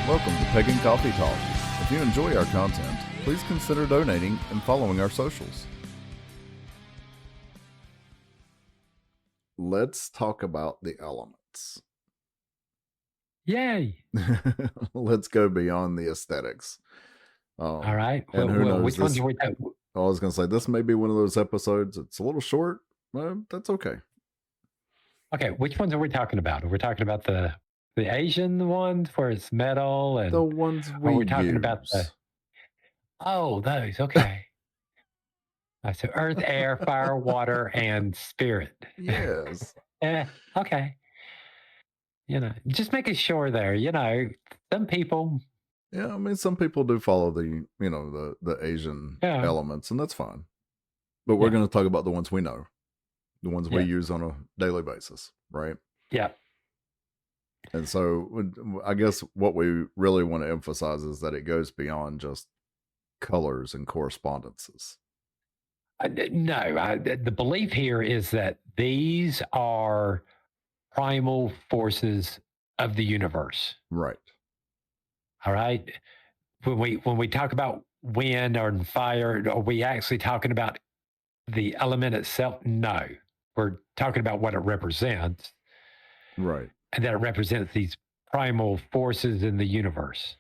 Welcome to Pagan Coffee Talk. If you enjoy our content, please consider donating and following our socials. Let's talk about the elements. Yay! Let's go beyond the aesthetics. All right. And who knows? Which ones are we? I was going to say, this may be one of those episodes. It's a little short, but that's okay. Okay, which ones are we talking about? Are we talking about the Asian ones where it's metal and The ones we're talking about the? Oh, those. Okay. So earth, air, fire, water, and spirit. Yes. Okay. Just making sure there. Some people. Yeah, I mean, some people do follow the Asian elements, and that's fine. But we're going to talk about the ones we know, the ones we use on a daily basis, right? Yeah. And so I guess what we really want to emphasize is that it goes beyond just colors and correspondences. No, the belief here is that these are primal forces of the universe. Right. All right. When we talk about wind or fire, are we actually talking about the element itself? No, we're talking about what it represents. Right. And that it represents these primal forces in the universe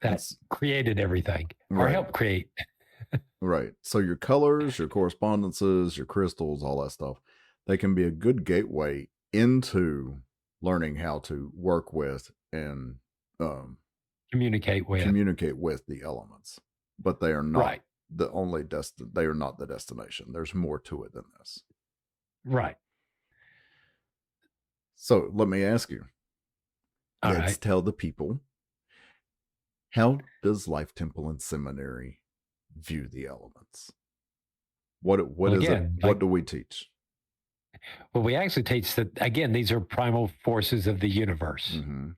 that created everything or helped create. Right. So your colors, your correspondences, your crystals, all that stuff, they can be a good gateway into learning how to work with and communicate with the elements. But they are not the only they are not the destination. There's more to it than this. Right. So let me ask you. Let's tell the people, how does Life Temple and Seminary view the elements? What is it? What do we teach? Well, we actually teach that, again, these are primal forces of the universe. Mm-hmm.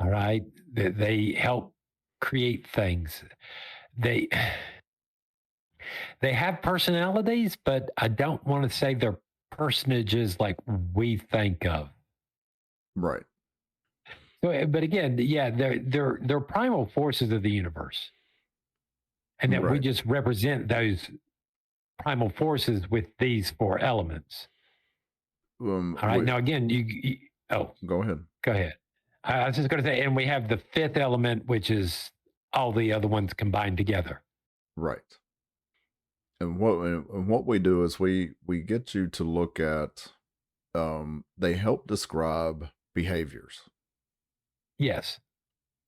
All right. They help create things. They have personalities, but I don't want to say they're personages like we think of. Right. So, but again, they're primal forces of the universe. And that we just represent those primal forces with these four elements. All right. Now, again, go ahead. Go ahead. I was just going to say, and we have the fifth element, which is all the other ones combined together. Right. And what we do is we get you to look at, they help describe behaviors. Yes.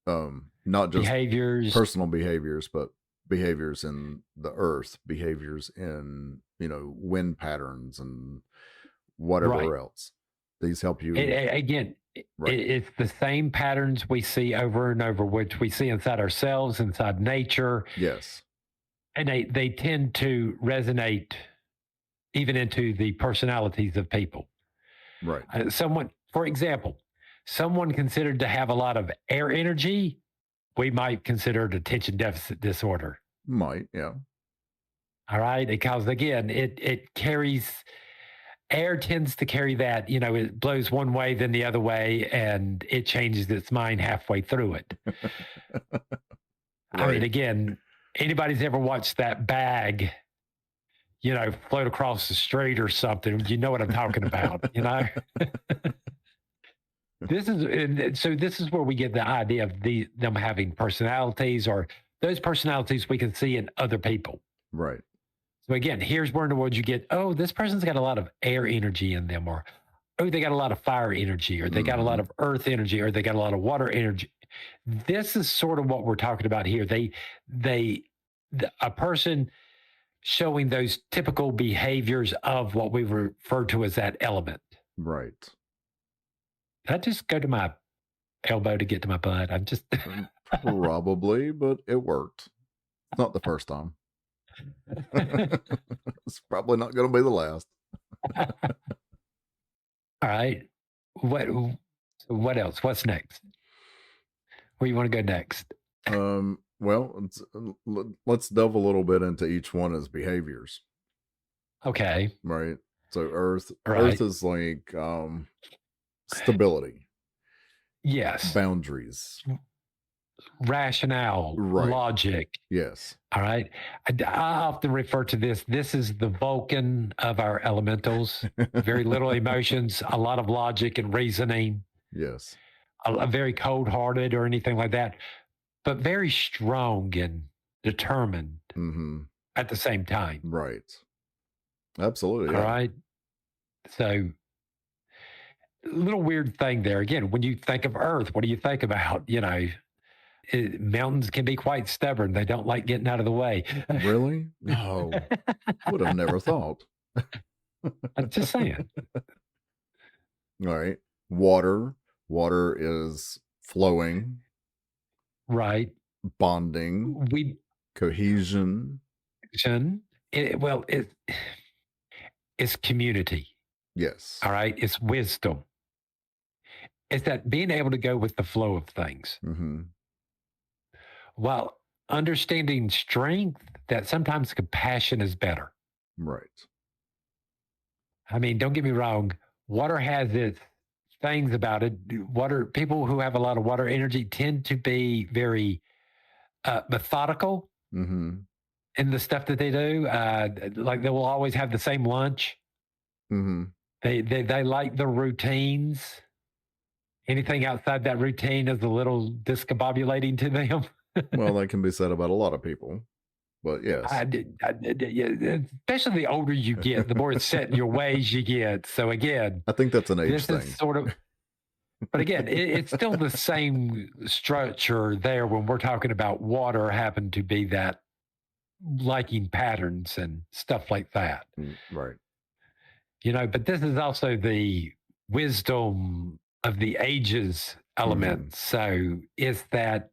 Not just behaviors, personal behaviors, but behaviors in the earth, behaviors in, wind patterns and whatever else. These help you. It's the same patterns we see over and over, which we see inside ourselves, inside nature. Yes. And they tend to resonate even into the personalities of people. Right. For example, someone considered to have a lot of air energy, we might consider it attention deficit disorder. Might, yeah. All right. Because again, it carries, air tends to carry that, it blows one way, then the other way, and it changes its mind halfway through it. I mean, again, anybody's ever watched that bag, float across the street or something, you know what I'm talking about, This is where we get the idea of them having personalities, or those personalities we can see in other people. Right. So again, here's where in the world you get, this person's got a lot of air energy in them, or they got a lot of fire energy, or they got a lot of earth energy, or they got a lot of water energy. This is sort of what we're talking about here. A person showing those typical behaviors of what we refer to as that element. Right. Did I just go to my elbow to get to my butt? I'm just probably, but it worked. It's not the first time. It's probably not going to be the last. All right. What else? What's next? Where you want to go next? Well, let's delve a little bit into each one as behaviors. Okay. Right. So Earth is like stability. Yes. Boundaries. rationale, logic. Yes. All right. I often refer to this. This is the Vulcan of our elementals. Very little emotions, a lot of logic and reasoning. Yes. A very cold-hearted or anything like that, but very strong and determined at the same time. Right. Absolutely. All right. So, little weird thing there. Again, when you think of Earth, what do you think about? Mountains can be quite stubborn. They don't like getting out of the way. Really? No. Would have never thought. I'm just saying. All right. Water. Water is flowing. Right. Bonding. Cohesion. It's community. Yes. All right. It's wisdom. It's that being able to go with the flow of things. While understanding strength, that sometimes compassion is better. Right. I mean, don't get me wrong. Water has its things about it. People who have a lot of water energy tend to be very methodical in the stuff that they do. Like they will always have the same lunch. They like the routines. Anything outside that routine is a little discombobulating to them. Well, that can be said about a lot of people, but yes. Especially the older you get, the more set in your ways you get. So again, I think that's an age thing. Is sort of, but again, it's still the same structure there when we're talking about water happen to be that liking patterns and stuff like that. Right. But this is also the wisdom of the ages element. So it's that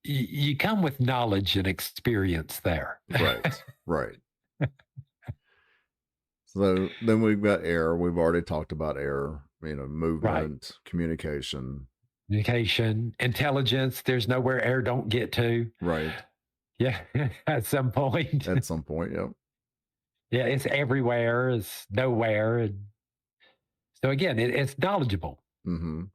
you come with knowledge and experience there. Right. So then we've got air. We've already talked about air, movement, communication, intelligence. There's nowhere air don't get to. Right. Yeah. At some point. Yep. Yeah. It's everywhere. It's nowhere. And so again, it's knowledgeable. Can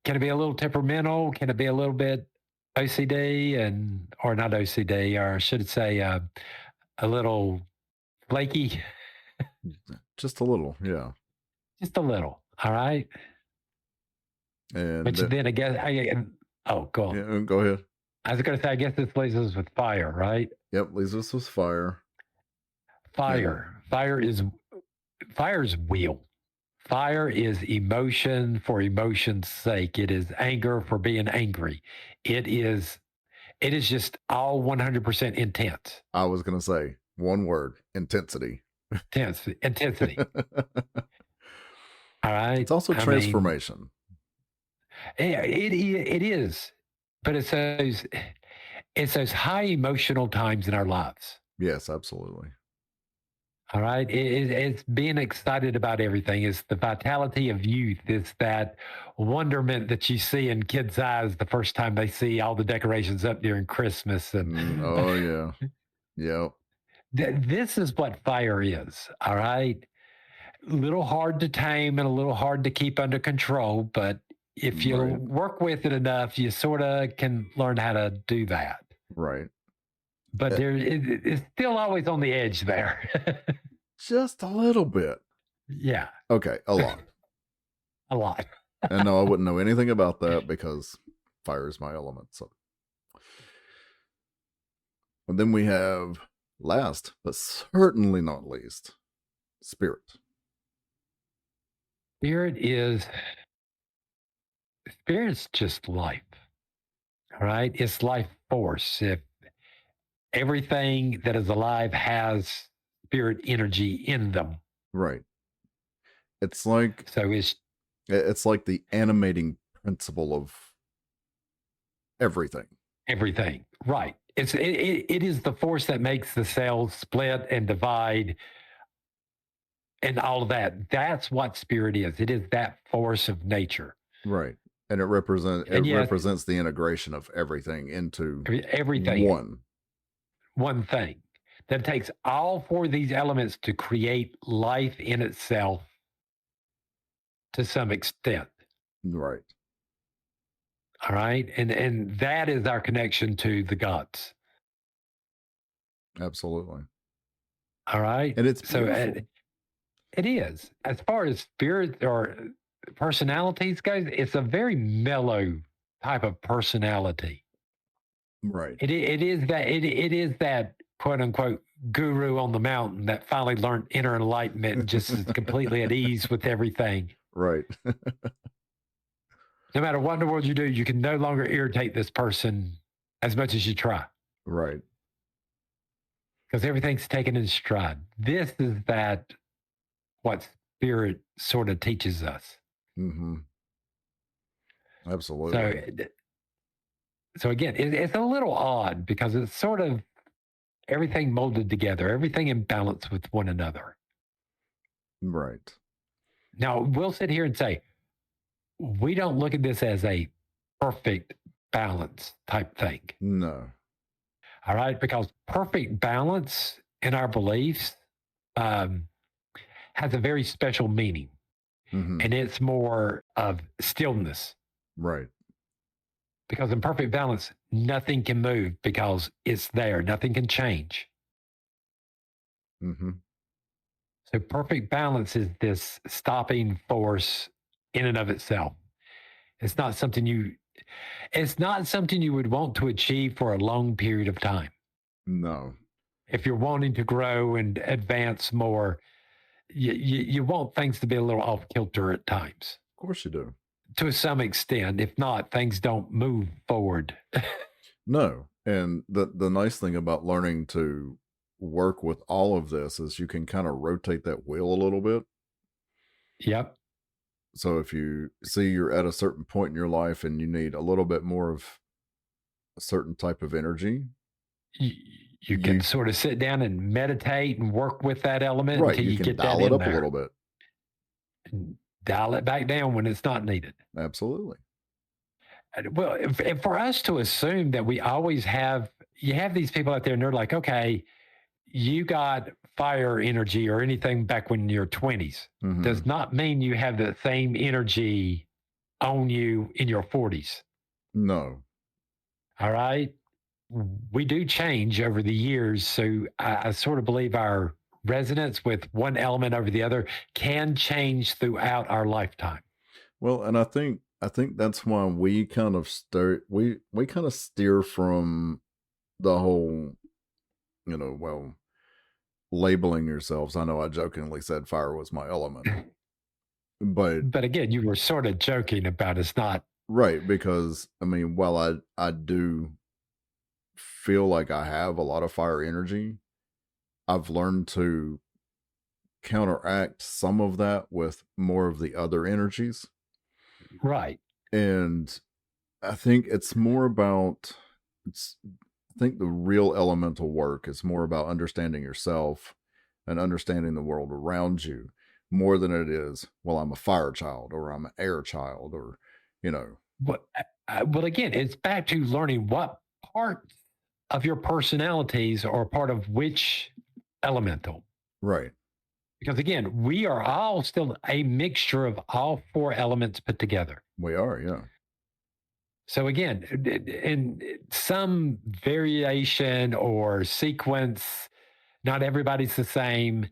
it be a little temperamental? Can it be a little bit OCD or not OCD, or I should say a little flaky? Just a little, yeah. Just a little, all right? And but then I guess, go on. Yeah, go ahead. I was going to say, I guess this leaves us with fire, right? Yep, leaves us with fire. Fire. Yeah. Fire's wheel. Fire is emotion for emotion's sake. It is anger for being angry. It is just all 100% intense. I was going to say one word: intensity. Intensity. All right. It's also transformation. It is, but it's those high emotional times in our lives. Yes, absolutely. All right. It's being excited about everything. It's the vitality of youth. It's that wonderment that you see in kids' eyes the first time they see all the decorations up during Christmas. And oh, yeah. Yep. This is what fire is. All right. A little hard to tame and a little hard to keep under control. But if you work with it enough, you sort of can learn how to do that. Right. But it's still always on the edge there. Just a little bit. Yeah. Okay, a lot. A lot. And no, I wouldn't know anything about that because fire is my element. So, and then we have, last but certainly not least, spirit. Spirit's just life. All right. It's life force. If everything that is alive has spirit energy in them. Right. It's like it's like the animating principle of everything. Everything. Right. It is the force that makes the cells split and divide and all of that. That's what spirit is. It is that force of nature. Right. And it represents the integration of everything into everything. One thing that takes all four of these elements to create life in itself to some extent. Right. All right. And that is our connection to the gods. Absolutely. All right. And it's So beautiful. it is. As far as spirit or personalities goes, it's a very mellow type of personality. Right. It is that quote unquote guru on the mountain that finally learned inner enlightenment and just is completely at ease with everything. Right. No matter what in the world you do, you can no longer irritate this person as much as you try. Right. Because everything's taken in stride. This is what spirit sort of teaches us. Mm-hmm. Absolutely. So again, it's a little odd because it's sort of everything molded together, everything in balance with one another. Right. Now, we'll sit here and say, we don't look at this as a perfect balance type thing. No. All right. Because perfect balance in our beliefs has a very special meaning. Mm-hmm. And it's more of stillness. Right. Because in perfect balance, nothing can move because it's there. Nothing can change. Mm-hmm. So perfect balance is this stopping force in and of itself. It's not something you would want to achieve for a long period of time. No. If you're wanting to grow and advance more, you want things to be a little off kilter at times. Of course you do. To some extent. If not, things don't move forward. No. And the nice thing about learning to work with all of this is you can kind of rotate that wheel a little bit. Yep. So if you see you're at a certain point in your life and you need a little bit more of a certain type of energy, you can sort of sit down and meditate and work with that element right, until you can get dial that it in up there. a little bit. And dial it back down when it's not needed. Absolutely. Well, if for us to assume that we always have these people out there and they're like, okay, you got fire energy or anything back when you're 20s, Mm-hmm. does not mean you have the same energy on you in your 40s. No. All right. We do change over the years. So I sort of believe our resonance with one element over the other can change throughout our lifetime. Well, and I think that's why we kind of steer from the whole, labeling yourselves. I know I jokingly said fire was my element. But again, you were sort of joking about it's not right, because I mean, while I do feel like I have a lot of fire energy, I've learned to counteract some of that with more of the other energies. right. And I think it's more about I think the real elemental work is more about understanding yourself and understanding the world around you more than it is, well, I'm a fire child or I'm an air child or, But again, it's back to learning what part of your personalities are part of which elemental. Right. Because again, we are all still a mixture of all four elements put together. We are, yeah. So again, in some variation or sequence, not everybody's the same.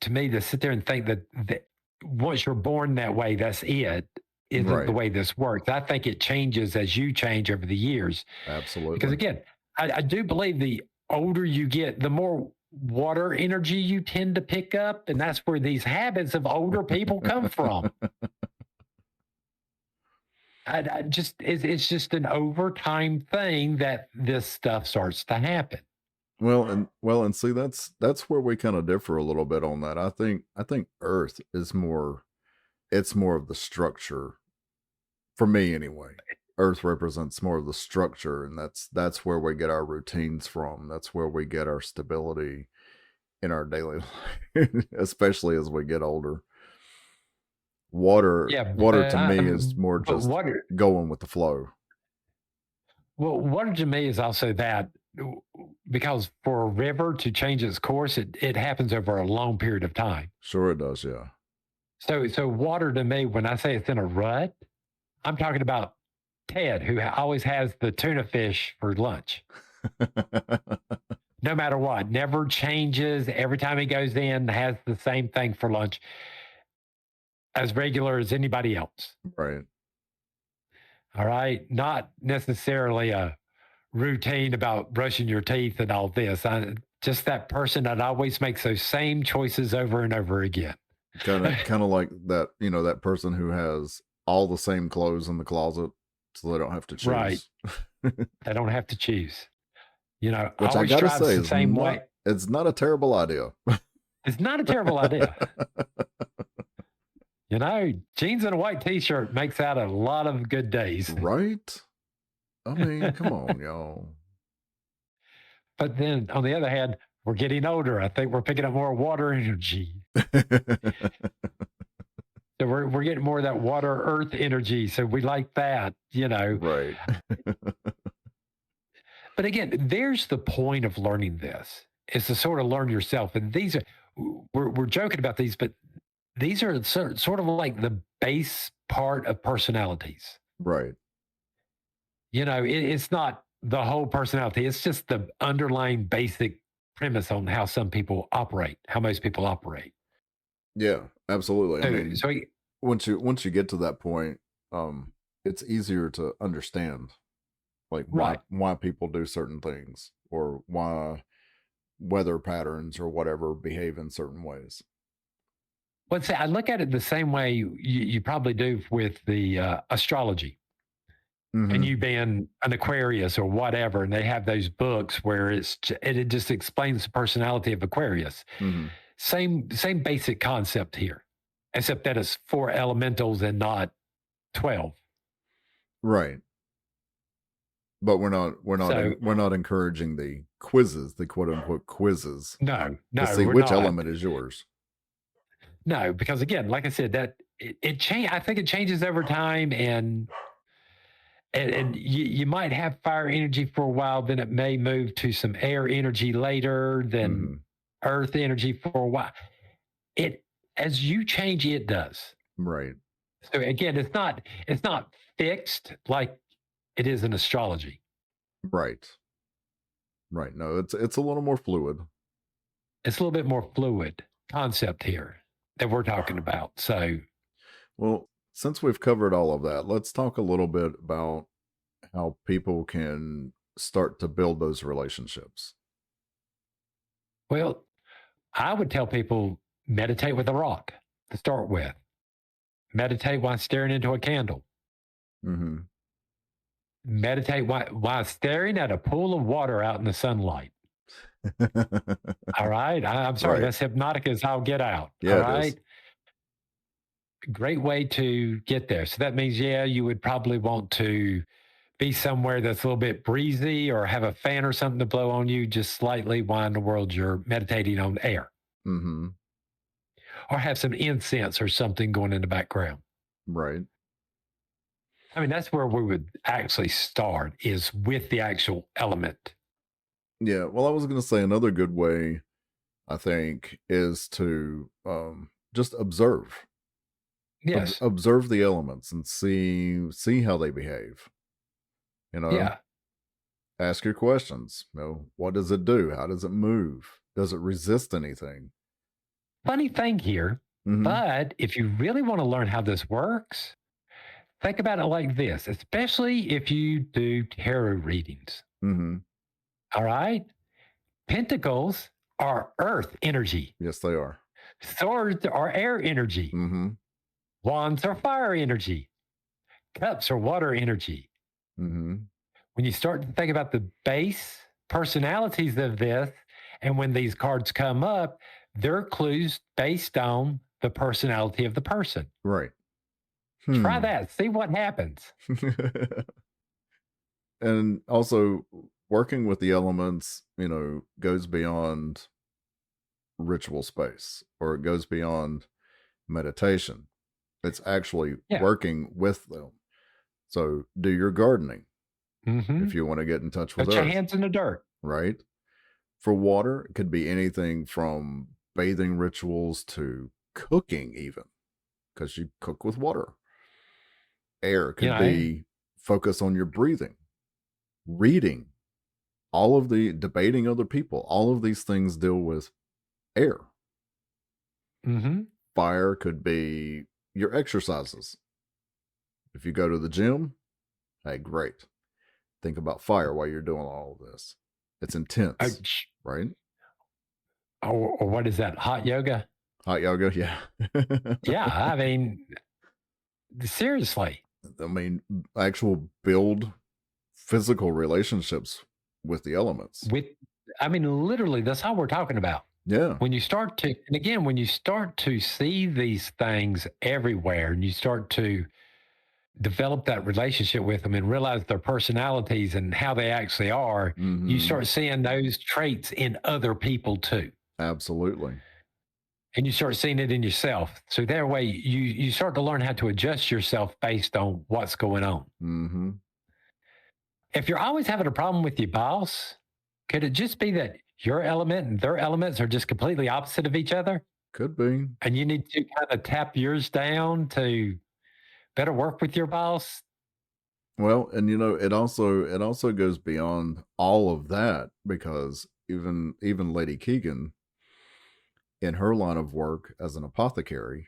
To me, to sit there and think that once you're born that way, that's it, isn't Right. the way this works. I think it changes as you change over the years. Absolutely. Because again, I do believe the older you get, the more water energy you tend to pick up. And that's where these habits of older people come from. It's just an overtime thing that this stuff starts to happen. And see, that's where we kind of differ a little bit on that. I think Earth is it's more of the structure for me anyway. Earth represents more of the structure, and that's where we get our routines from. That's where we get our stability in our daily life, especially as we get older. Water to me is more just going with the flow. Well, water to me is also that, because for a river to change its course, it happens over a long period of time. Sure it does, yeah. So water to me, when I say it's in a rut, I'm talking about Ted, who always has the tuna fish for lunch. No matter what, never changes. Every time he goes in, has the same thing for lunch, as regular as anybody else. Right. All right. Not necessarily a routine about brushing your teeth and all this. Just that person that always makes those same choices over and over again. Kind of like that, that person who has all the same clothes in the closet, so they don't have to choose. Right. They don't have to choose. Which I gotta say, the same way. It's not a terrible idea. It's not a terrible idea. Jeans and a white t-shirt makes out a lot of good days. Right? I mean, come on, y'all. But then on the other hand, we're getting older. I think we're picking up more water energy. So we're getting more of that water earth energy. So we like that, Right. But again, there's the point of learning this, is to sort of learn yourself. And these are, we're joking about these, but these are sort of like the base part of personalities. Right. It's not the whole personality. It's just the underlying basic premise on how some people operate, how most people operate. Yeah, absolutely. Once you get to that point, it's easier to understand, like why people do certain things, or why weather patterns or whatever behave in certain ways. Well, see, I look at it the same way you probably do with the astrology. Mm-hmm. And you being an Aquarius or whatever, and they have those books where it just explains the personality of Aquarius. Mm-hmm. Same basic concept here, except that it's 4 elementals and not 12. Right. But we're not encouraging the quizzes, the quote unquote quizzes. No, to see which element is yours. No, because again, like I said, that it change. I think it changes over time, and you might have fire energy for a while, then it may move to some air energy later, then earth energy for a while. As you change, it does. Right. So again, it's not fixed like it is in astrology. Right. Right. No, it's a little more fluid. It's a little bit more fluid concept here that we're talking about. So, well, since we've covered all of that, let's talk a little bit about how people can start to build those relationships. Well, I would tell people meditate with a rock to start with. Meditate while staring into a candle. Mm-hmm. Meditate while staring at a pool of water out in the sunlight. All right. I'm sorry. Right. That's hypnotic as I'll get out. Yeah, all right. Great way to get there. So that means, you would probably want to be somewhere that's a little bit breezy, or have a fan or something to blow on you just slightly while in the world you're meditating on air. Mm-hmm. Or have some incense or something going in the background. Right. I mean, that's where we would actually start, is with the actual element. Yeah. Well, I was going to say another good way, I think, is to just observe. Yes. Observe the elements and see how they behave. Yeah. Ask your questions. What does it do? How does it move? Does it resist anything? Funny thing here, but if you really want to learn how this works, think about it like this, especially if you do tarot readings. Mm-hmm. All right? Pentacles are earth energy. Yes, they are. Swords are air energy. Mm-hmm. Wands are fire energy. Cups are water energy. Mm-hmm. When you start to think about the base personalities of this, and when these cards come up, they're clues based on the personality of the person. Right. Try that. See what happens. And also, working with the elements, goes beyond ritual space, or it goes beyond meditation. It's actually working with them. So do your gardening. Mm-hmm. If you want to get in touch with Put your hands in the dirt. Right. For water, it could be anything from bathing rituals to cooking, even, because you cook with water. Air could be focus on your breathing, reading, all of the debating other people. All of these things deal with air. Mm-hmm. Fire could be your exercises. If you go to the gym, hey, great. Think about fire while you're doing all of this. It's intense, right? Or what is that? Hot yoga? Hot yoga, yeah. Yeah, I mean, seriously. I mean, actual build physical relationships with the elements. Literally, that's all we're talking about. Yeah. When you start to see these things everywhere and you start to develop that relationship with them and realize their personalities and how they actually are, you start seeing those traits in other people too. Absolutely. And you start seeing it in yourself. So that way you start to learn how to adjust yourself based on what's going on. Mm-hmm. If you're always having a problem with your boss, could it just be that your element and their elements are just completely opposite of each other? Could be. And you need to kind of tap yours down to better work with your boss? Well, and it also goes beyond all of that, because even Lady Keegan, in her line of work as an apothecary,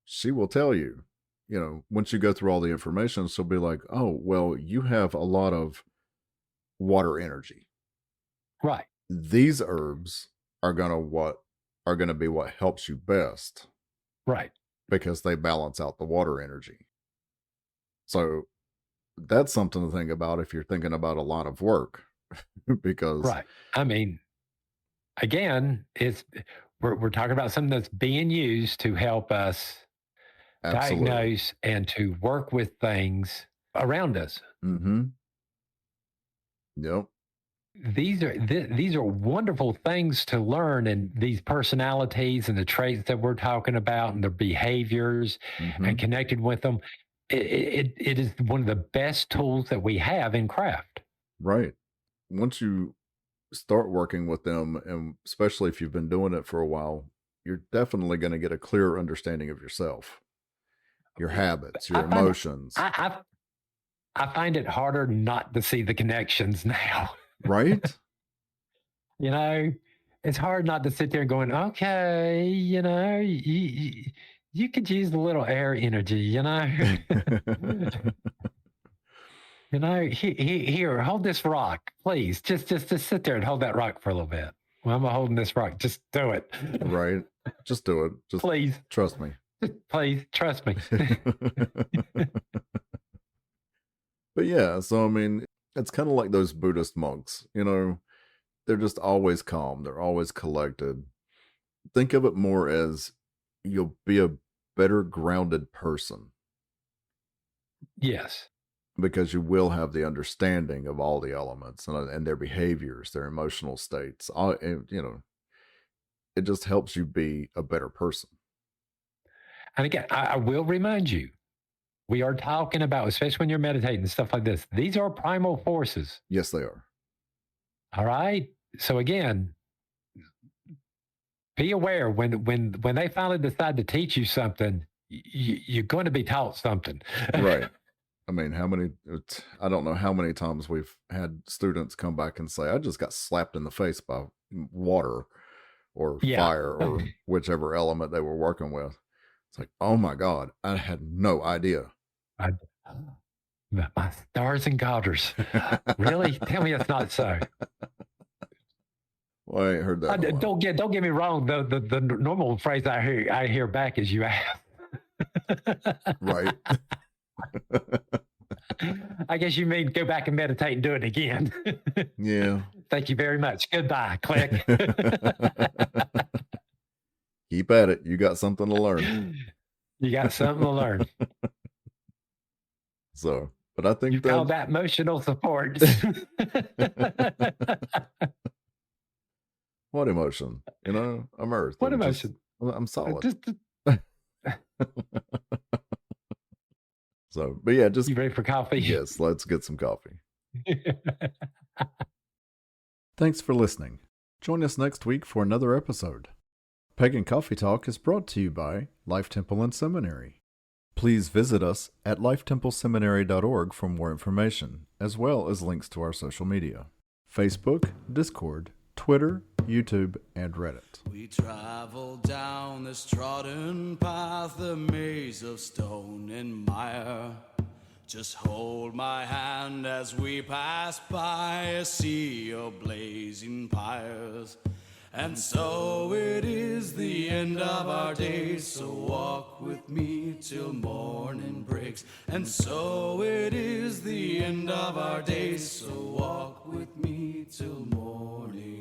she will tell you, once you go through all the information, she'll be like, oh, well, you have a lot of water energy. Right. These herbs are gonna be what helps you best. Right. Because they balance out the water energy. So that's something to think about if you're thinking about a lot of work. Because right. I mean, again, we're talking about something that's being used to help us diagnose and to work with things around us. Mm-hmm. Yep. These are wonderful things to learn, and these personalities and the traits that we're talking about and their behaviors and connected with them. It is one of the best tools that we have in craft. Right. Once you start working with them, and especially if you've been doing it for a while, you're definitely going to get a clearer understanding of yourself, your habits, your emotions. I find it harder not to see the connections now. Right? It's hard not to sit there going, okay, you could use a little air energy, Here, hold this rock, please. Just sit there and hold that rock for a little bit. Well, I'm holding this rock. Just do it. Right. Just do it. Just please. Trust me. Please trust me. But yeah, so I mean, it's kind of like those Buddhist monks, they're just always calm. They're always collected. Think of it more as you'll be a better grounded person. Yes. Because you will have the understanding of all the elements and their behaviors, their emotional states. It just helps you be a better person. And again, I will remind you, we are talking about, especially when you're meditating and stuff like this, these are primal forces. Yes, they are. All right. So again, be aware when they finally decide to teach you something, you're going to be taught something. Right. I mean, I don't know how many times we've had students come back and say, I just got slapped in the face by water or fire or whichever element they were working with. It's like, oh my God, I had no idea. My stars and garters. Really? Tell me it's not so. Well, I ain't heard that. Don't get me wrong. The normal phrase I hear back is you ask. Right. I guess you mean go back and meditate and do it again. Yeah. Thank you very much. Goodbye. Click. Keep at it. You got something to learn. You got something to learn. So, but I think you call that emotional support. What emotion? I'm Earth. What emotion? I'm solid. So, but yeah, you ready for coffee? Yes, let's get some coffee. Thanks for listening. Join us next week for another episode. Pagan Coffee Talk is brought to you by Life Temple and Seminary. Please visit us at lifetempleseminary.org for more information, as well as links to our social media: Facebook, Discord, Twitter, YouTube, and Reddit. We travel down this trodden path, a maze of stone and mire. Just hold my hand as we pass by a sea of blazing pyres. And so it is the end of our days, so walk with me till morning breaks. And so it is the end of our days, so walk with me till morning